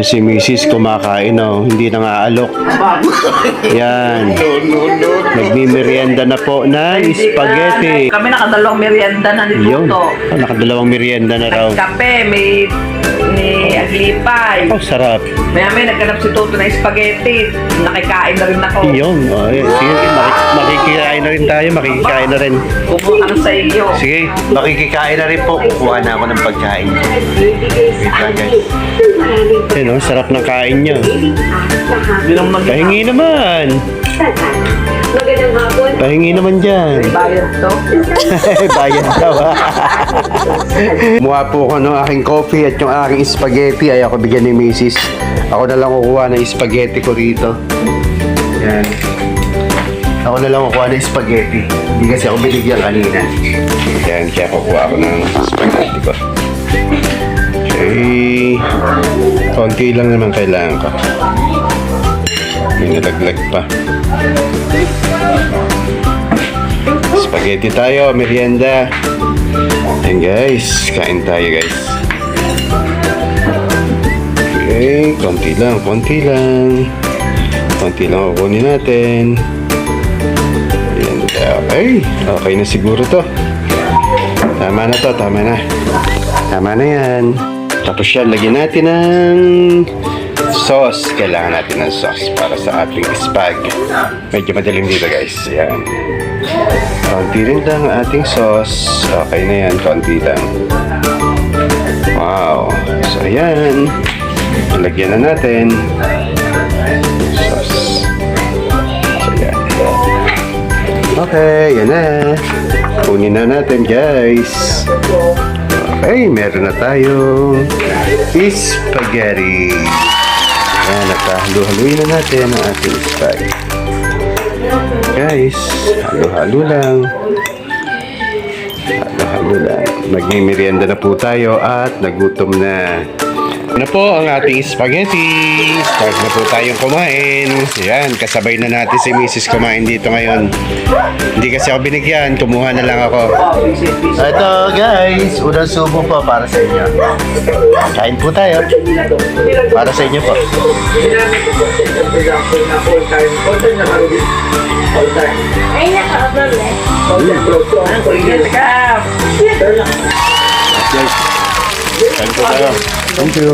Si Mrs. kumakain, oh. Hindi na nga alok. Yan. Nagmimerienda na po ng spaghetti. Kami nakadalawang merienda na ni Yun. Tuto. Oh, nakadalawang merienda na raw. May kape, may aglipay. Oh, sarap. Maya-maya nagkanap si Tuto ng spaghetti. Nakikain na rin ako. Yun. Oh, sige, makikikain na rin tayo. Makikikain na rin. Kumuha ka sa iyo. Sige, makikikain na rin po. Kukuha na ako ng pagkain. Wait lang, guys. Ayun, oh, sarap ng kain niya. Bilang Pahingi naman. Magandang hapon. Pahingi naman dyan. bayad to. Bayad daw. Kumuha po ko ng aking coffee at yung aking spaghetti. Ay ako bigyan ni Mrs. Ako na lang kukuha ng spaghetti ko rito. Yan. Ako na lang kukuha ng spaghetti. Hindi kasi ako binigyan kanina. Yan, kaya kukuha ako ng spaghetti ko. Okay. Konti lang naman kailangan ko. May nalaglag pa. Spaghetti tayo, merienda. Ayan guys, kain tayo guys. Okay, konti lang, konti lang. Konti lang kukunin natin. Ayan, okay na siguro to. Tama na to, tama na. Tama na yan. Tapos yan, lagyan natin ng sauce. Kailangan natin ng sauce para sa ating spag. Medyo madalim dito guys. Ayan. Konti rin lang ang ating sauce. Okay na yan, konti lang. Wow. So ayan. Lagyan na natin. Sauce. So ayan. Okay, yan na. Kunin na natin guys. Okay, meron na tayong spaghetti. Ayan, nagkahalo-haluin na natin ang ating spag. Guys, halo-halo lang. Halo-halo lang. Magmimerienda na po tayo at nagutom na. Ano po ang ating spaghetti? Start na po tayong kumain. Ayan, kasabay na natin si Mrs. kumain dito ngayon. Hindi kasi ako binigyan, kumuha na lang ako. Ito guys, unang subo po para sa inyo. Kain po tayo. Para sa inyo po. Ay, naka-abang eh. Guys, kain po tayo. Thank you.